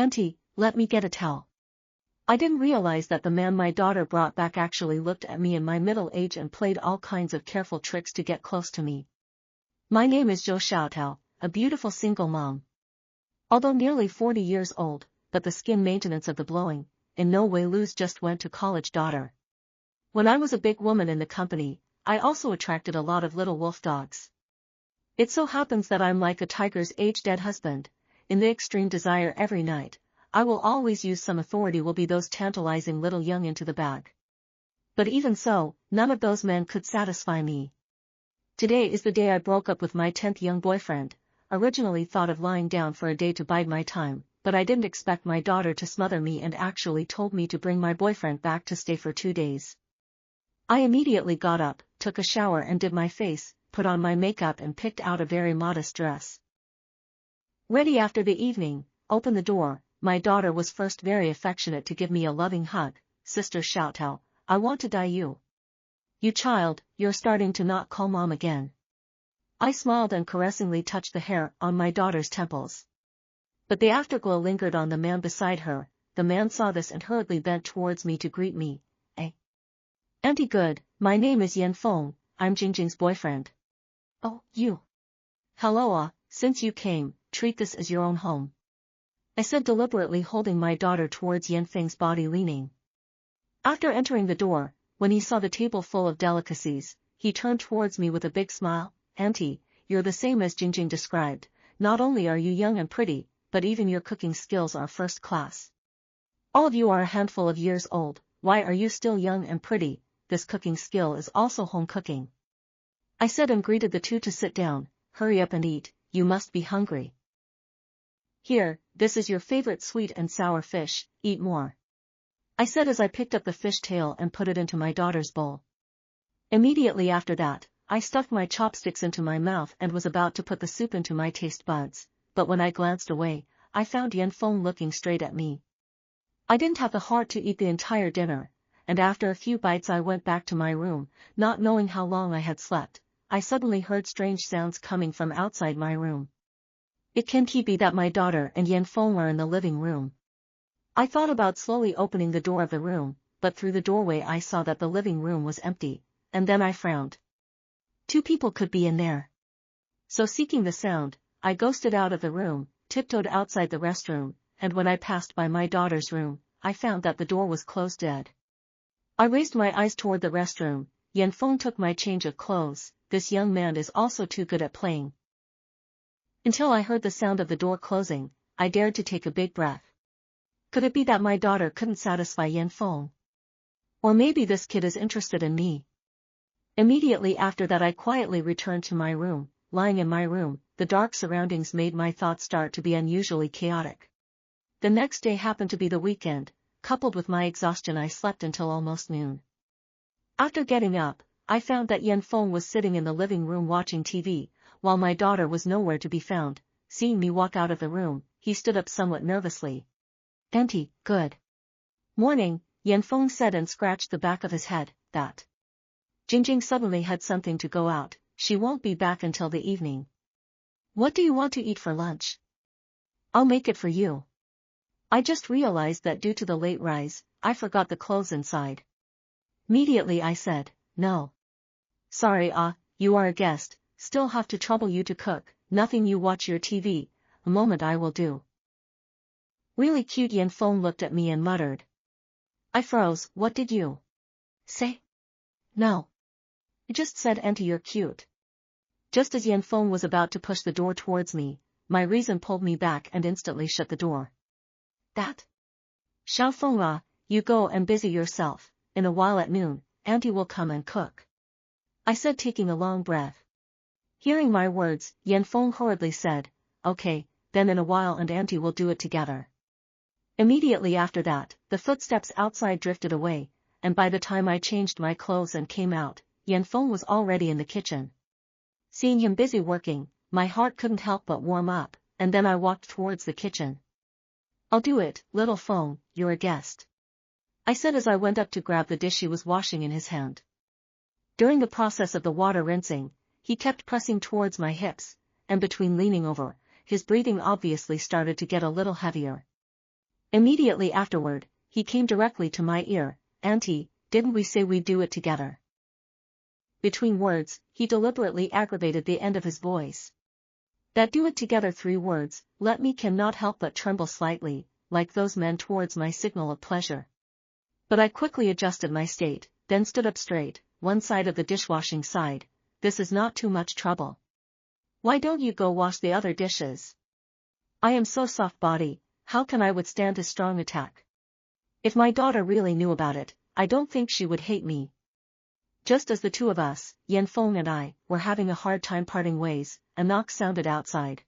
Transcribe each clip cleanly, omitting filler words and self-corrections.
Auntie, let me get a towel. I didn't realize that the man my daughter brought back actually looked at me in my middle age and played all kinds of careful tricks to get close to me. My name is Zhou Xiaotao, a beautiful single mom. Although nearly 40 years old, but the skin maintenance of the blowing, in no way lose just went to college daughter. When I was a big woman in the company, I also attracted a lot of little wolf dogs. It so happens that I'm like a tiger's age-dead husband, in the extreme desire every night, I will always use some authority will be those tantalizing little young into the bag. But even so, none of those men could satisfy me. Today is the day I broke up with my 10th young boyfriend, originally thought of lying down for a day to bide my time, but I didn't expect my daughter to smother me and actually told me to bring my boyfriend back to stay for 2 days. I immediately got up, took a shower and did my face, put on my makeup and picked out a very modest dress. Ready after the evening, opened the door, my daughter was first very affectionate to give me a loving hug. Sister Xiaotao, I want to die you. You child, you're starting to not call mom again. I smiled and caressingly touched the hair on my daughter's temples. But the afterglow lingered on the man beside her. The man saw this and hurriedly bent towards me to greet me. Auntie good, my name is Yan Feng, I'm Jingjing's boyfriend. Oh, you. Hello since you came, treat this as your own home. I said deliberately holding my daughter towards Yan Feng's body leaning. After entering the door, when he saw the table full of delicacies, he turned towards me with a big smile. Auntie, you're the same as Jingjing described, not only are you young and pretty, but even your cooking skills are first class. All of you are a handful of years old, why are you still young and pretty? This cooking skill is also home cooking. I said and greeted the two to sit down. Hurry up and eat, you must be hungry. Here, this is your favorite sweet and sour fish, eat more. I said as I picked up the fish tail and put it into my daughter's bowl. Immediately after that, I stuffed my chopsticks into my mouth and was about to put the soup into my taste buds, but when I glanced away, I found Yan Feng looking straight at me. I didn't have the heart to eat the entire dinner, and after a few bites I went back to my room, not knowing how long I had slept. I suddenly heard strange sounds coming from outside my room. It can't be that my daughter and Yan Feng were in the living room. I thought about slowly opening the door of the room, but through the doorway I saw that the living room was empty, and then I frowned. 2 people could be in there. So seeking the sound, I ghosted out of the room, tiptoed outside the restroom, and when I passed by my daughter's room, I found that the door was closed dead. I raised my eyes toward the restroom. Yan Feng took my change of clothes. This young man is also too good at playing. Until I heard the sound of the door closing, I dared to take a big breath. Could it be that my daughter couldn't satisfy Yan Feng? Or maybe this kid is interested in me. Immediately after that I quietly returned to my room. Lying in my room, the dark surroundings made my thoughts start to be unusually chaotic. The next day happened to be the weekend. Coupled with my exhaustion I slept until almost noon. After getting up, I found that Yan Feng was sitting in the living room watching TV, while my daughter was nowhere to be found. Seeing me walk out of the room, he stood up somewhat nervously. Auntie, good morning, Yan Feng said and scratched the back of his head. That Jingjing suddenly had something to go out, she won't be back until the evening. What do you want to eat for lunch? I'll make it for you. I just realized that due to the late rise, I forgot the clothes inside. Immediately I said, no. Sorry you are a guest, still have to trouble you to cook, nothing you watch your TV, a moment I will do. Really cute Yan Feng looked at me and muttered. I froze, what did you say? No. I just said Auntie you're cute. Just as Yan Feng was about to push the door towards me, my reason pulled me back and instantly shut the door. That? Xiaofeng you go and busy yourself, in a while at noon, Auntie will come and cook. I said taking a long breath. Hearing my words, Yan Feng hurriedly said, okay, then in a while and Auntie will do it together. Immediately after that, the footsteps outside drifted away, and by the time I changed my clothes and came out, Yan Feng was already in the kitchen. Seeing him busy working, my heart couldn't help but warm up, and then I walked towards the kitchen. I'll do it, little Feng, you're a guest. I said as I went up to grab the dish he was washing in his hand. During the process of the water rinsing, he kept pressing towards my hips, and between leaning over, his breathing obviously started to get a little heavier. Immediately afterward, he came directly to my ear. "Auntie, didn't we say we'd do it together?" Between words, he deliberately aggravated the end of his voice. That "do it together" 3 words, let me cannot help but tremble slightly, like those men towards my signal of pleasure. But I quickly adjusted my state, then stood up straight, one side of the dishwashing side. "This is not too much trouble. Why don't you go wash the other dishes? I am so soft body, how can I withstand his strong attack? If my daughter really knew about it, I don't think she would hate me." Just as the two of us, Yanfeng and I, were having a hard time parting ways, a knock sounded outside.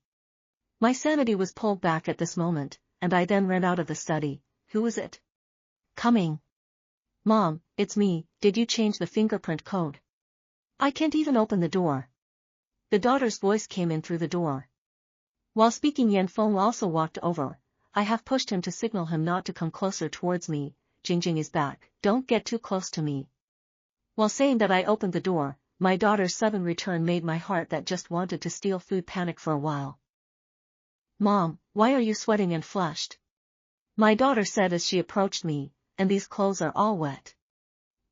My sanity was pulled back at this moment, and I then ran out of the study. "Who is it coming?" "Mom, it's me. Did you change the fingerprint code? I can't even open the door." The daughter's voice came in through the door. While speaking, Yanfeng also walked over. I half pushed him to signal him not to come closer towards me. "Jingjing is back, don't get too close to me." While saying that, I opened the door. My daughter's sudden return made my heart that just wanted to steal food panic for a while. "Mom, why are you sweating and flushed?" my daughter said as she approached me, "and these clothes are all wet."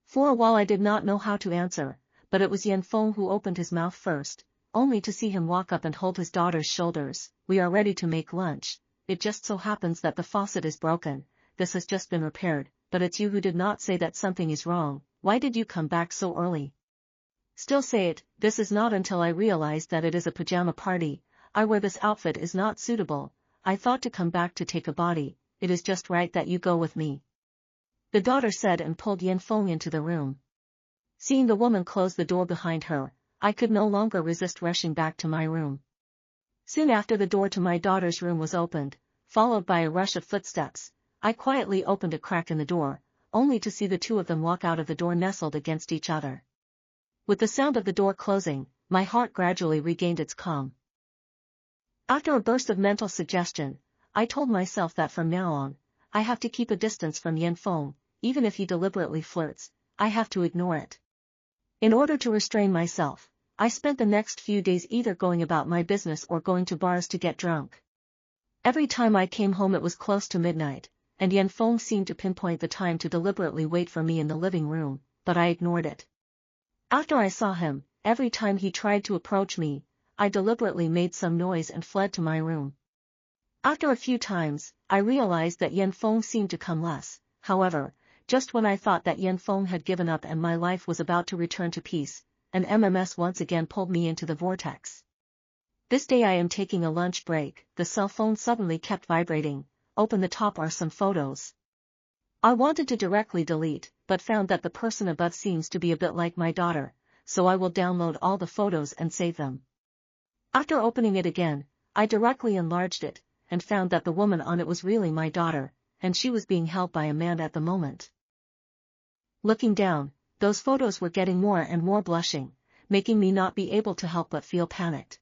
For a while I did not know how to answer, but it was Yanfeng who opened his mouth first, only to see him walk up and hold his daughter's shoulders. "We are ready to make lunch. It just so happens that the faucet is broken. This has just been repaired, but it's you who did not say that something is wrong. Why did you come back so early?" "Still say it, this is not until I realized that it is a pajama party. I wear this outfit is not suitable. I thought to come back to take a body. It is just right that you go with me," the daughter said and pulled Yanfeng into the room. Seeing the woman close the door behind her, I could no longer resist rushing back to my room. Soon after, the door to my daughter's room was opened, followed by a rush of footsteps. I quietly opened a crack in the door, only to see the two of them walk out of the door nestled against each other. With the sound of the door closing, my heart gradually regained its calm. After a burst of mental suggestion, I told myself that from now on, I have to keep a distance from Yanfeng. Even if he deliberately flirts, I have to ignore it. In order to restrain myself, I spent the next few days either going about my business or going to bars to get drunk. Every time I came home it was close to midnight, and Yanfeng seemed to pinpoint the time to deliberately wait for me in the living room, but I ignored it. After I saw him, every time he tried to approach me, I deliberately made some noise and fled to my room. After a few times, I realized that Yanfeng seemed to come less. However, just when I thought that Yanfeng had given up and my life was about to return to peace, an MMS once again pulled me into the vortex. This day I am taking a lunch break. The cell phone suddenly kept vibrating. Open the top are some photos. I wanted to directly delete, but found that the person above seems to be a bit like my daughter, so I will download all the photos and save them. After opening it again, I directly enlarged it, and found that the woman on it was really my daughter, and she was being held by a man at the moment. Looking down, those photos were getting more and more blushing, making me not be able to help but feel panicked.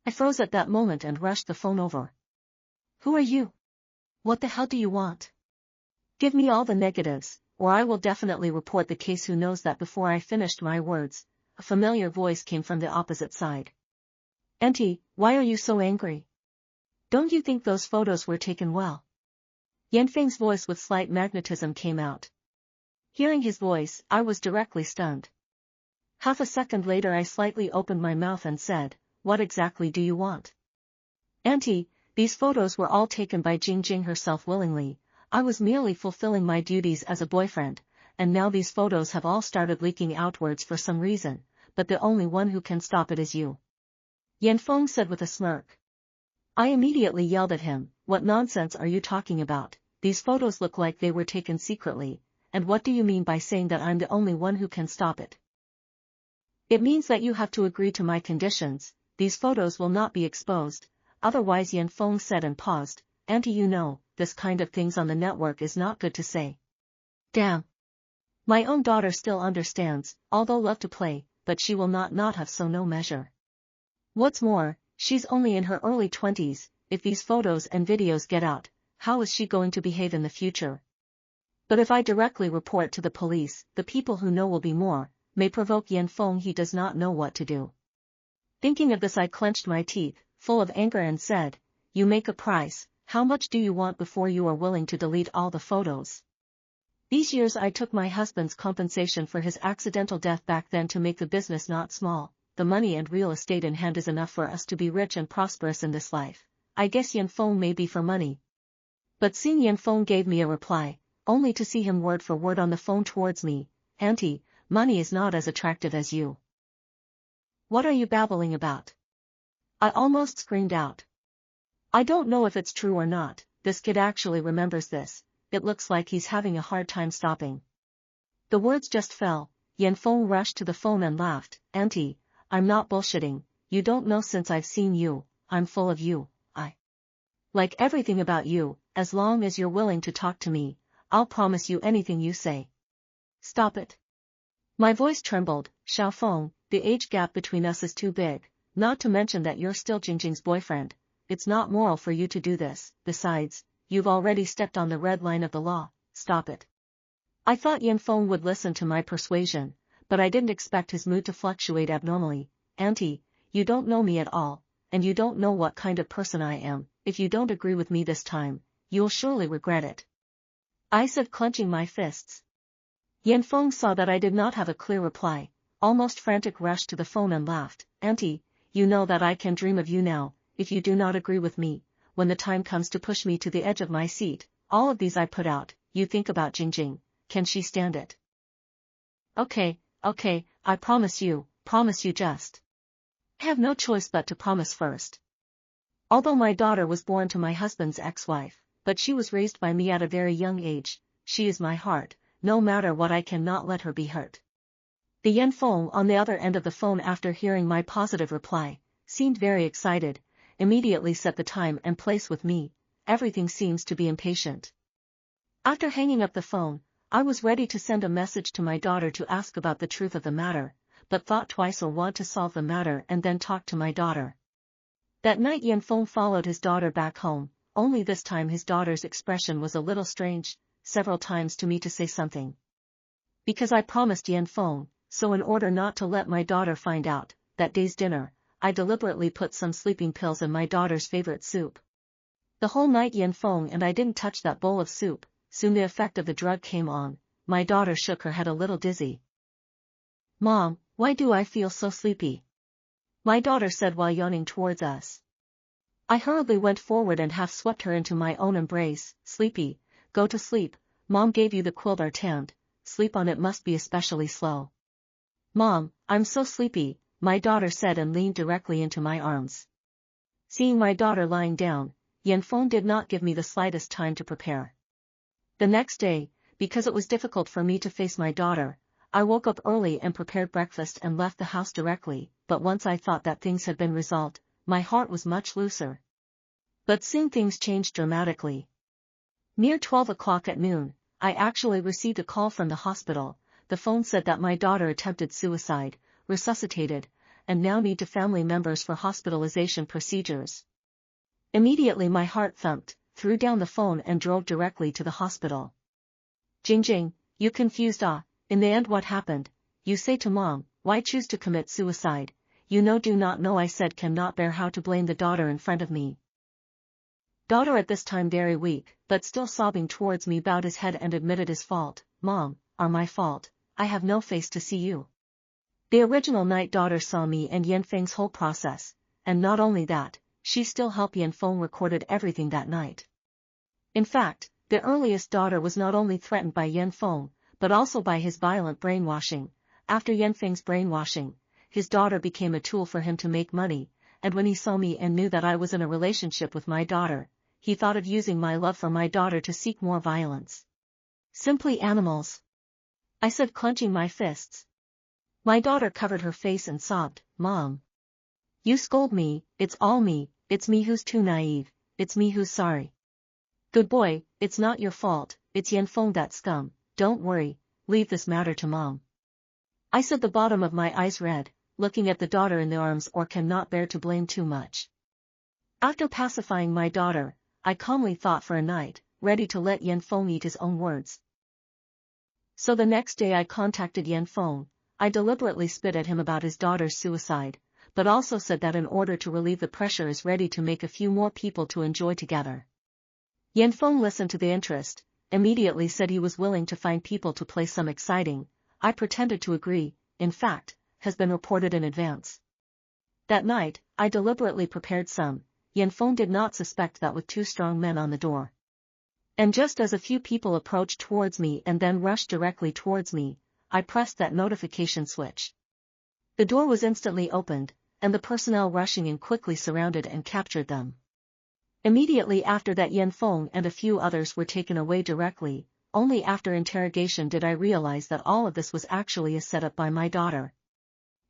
I froze at that moment and rushed the phone over. "Who are you? What the hell do you want? Give me all the negatives, or I will definitely report the case." Who knows that before I finished my words, a familiar voice came from the opposite side. "Auntie, why are you so angry? Don't you think those photos were taken well?" Yanfeng's voice with slight magnetism came out. Hearing his voice, I was directly stunned. Half a second later I slightly opened my mouth and said, "What exactly do you want?" "Auntie, these photos were all taken by Jingjing herself willingly. I was merely fulfilling my duties as a boyfriend, and now these photos have all started leaking outwards for some reason, but the only one who can stop it is you," Yanfeng said with a smirk. I immediately yelled at him, "What nonsense are you talking about? These photos look like they were taken secretly, and what do you mean by saying that I'm the only one who can stop it?" "It means that you have to agree to my conditions. These photos will not be exposed, otherwise," Yanfeng said and paused. "Auntie, you know, this kind of things on the network is not good to say." Damn. My own daughter still understands, although love to play, but she will not have so no measure. What's more, she's only in her early 20s, if these photos and videos get out, how is she going to behave in the future? But if I directly report to the police, the people who know will be more, may provoke Yanfeng. He does not know what to do. Thinking of this I clenched my teeth, full of anger, and said, "You make a price, how much do you want before you are willing to delete all the photos? These years I took my husband's compensation for his accidental death back then to make the business not small. The money and real estate in hand is enough for us to be rich and prosperous in this life. I guess Yanfeng may be for money. But seeing Yanfeng gave me a reply, only to see him word for word on the phone towards me, Auntie, money is not as attractive as you. What are you babbling about? I almost screamed out. I don't know if it's true or not, this kid actually remembers this, it looks like he's having a hard time stopping. The words just fell. Yanfeng rushed to the phone and laughed. Auntie, I'm not bullshitting, you don't know, since I've seen you, I'm full of you, I like everything about you. As long as you're willing to talk to me, I'll promise you anything you say. Stop it. My voice trembled. Xiaofeng, the age gap between us is too big, not to mention that you're still Jingjing's boyfriend. It's not moral for you to do this, besides, you've already stepped on the red line of the law, stop it. I thought Yanfeng would listen to my persuasion, but I didn't expect his mood to fluctuate abnormally. Auntie, you don't know me at all, and you don't know what kind of person I am. If you don't agree with me this time, you'll surely regret it. I said, clenching my fists. Yanfeng saw that I did not have a clear reply, almost frantic, rushed to the phone and laughed. Auntie, you know that I can dream of you now. If you do not agree with me, when the time comes to push me to the edge of my seat, all of these I put out, you think about Jingjing, can she stand it? Okay, I promise you just. I have no choice but to promise first. Although my daughter was born to my husband's ex-wife, but she was raised by me at a very young age, she is my heart, no matter what I cannot let her be hurt. The Yanfeng on the other end of the phone, after hearing my positive reply, seemed very excited, immediately set the time and place with me. Everything seems to be impatient. After hanging up the phone, I was ready to send a message to my daughter to ask about the truth of the matter, but thought twice or want to solve the matter and then talk to my daughter. That night Yanfeng followed his daughter back home, only this time his daughter's expression was a little strange, several times to me to say something. Because I promised Yanfeng, so in order not to let my daughter find out, that day's dinner, I deliberately put some sleeping pills in my daughter's favorite soup. The whole night Yanfeng and I didn't touch that bowl of soup. Soon the effect of the drug came on. My daughter shook her head a little dizzy. Mom, why do I feel so sleepy? My daughter said while yawning towards us. I hurriedly went forward and half swept her into my own embrace. Sleepy, go to sleep. Mom gave you the Quildartand, sleep on it, must be especially slow. Mom, I'm so sleepy, my daughter said and leaned directly into my arms. Seeing my daughter lying down, Yanfeng did not give me the slightest time to prepare. The next day, because it was difficult for me to face my daughter, I woke up early and prepared breakfast and left the house directly, but once I thought that things had been resolved, my heart was much looser. But soon things changed dramatically. Near 12 o'clock at noon, I actually received a call from the hospital. The phone said that my daughter attempted suicide, resuscitated, and now need to family members for hospitalization procedures. Immediately my heart thumped, threw down the phone and drove directly to the hospital. Jingjing, you confused in the end what happened? You say to Mom, why choose to commit suicide? You know, do not know, I said, cannot bear how to blame the daughter in front of me. Daughter at this time very weak, but still sobbing towards me, bowed his head and admitted his fault. Mom, are my fault, I have no face to see you. The original night daughter saw me and Yanfeng's whole process, and not only that, she still helped Yanfeng recorded everything that night. In fact, the earliest daughter was not only threatened by Yanfeng, but also by his violent brainwashing. After Yanfeng's brainwashing, his daughter became a tool for him to make money, and when he saw me and knew that I was in a relationship with my daughter, he thought of using my love for my daughter to seek more violence. Simply animals, I said, clenching my fists. My daughter covered her face and sobbed. Mom, you scold me, it's all me, it's me who's too naive, it's me who's sorry. Good boy, it's not your fault, it's Yanfeng, that scum, don't worry, leave this matter to Mom. I said, the bottom of my eyes red, looking at the daughter in the arms, or cannot bear to blame too much. After pacifying my daughter, I calmly thought for a night, ready to let Yanfeng eat his own words. So the next day I contacted Yanfeng. I deliberately spit at him about his daughter's suicide, but also said that in order to relieve the pressure is ready to make a few more people to enjoy together. Yanfeng listened to the interest, immediately said he was willing to find people to play some exciting. I pretended to agree, in fact, has been reported in advance. That night, I deliberately prepared some. Yanfeng did not suspect that with two strong men on the door. And just as a few people approached towards me and then rushed directly towards me, I pressed that notification switch. The door was instantly opened, and the personnel rushing in quickly surrounded and captured them. Immediately after that, Yanfeng and a few others were taken away directly. Only after interrogation did I realize that all of this was actually a setup by my daughter.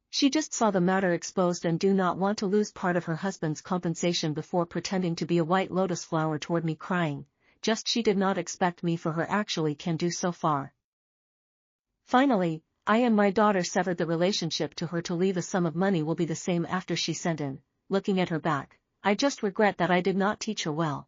She just saw the matter exposed and do not want to lose part of her husband's compensation before pretending to be a white lotus flower toward me crying, just she did not expect me for her actually can do so far. Finally, I and my daughter severed the relationship to her to leave a sum of money will be the same after she sent in, looking at her back. I just regret that I did not teach her well.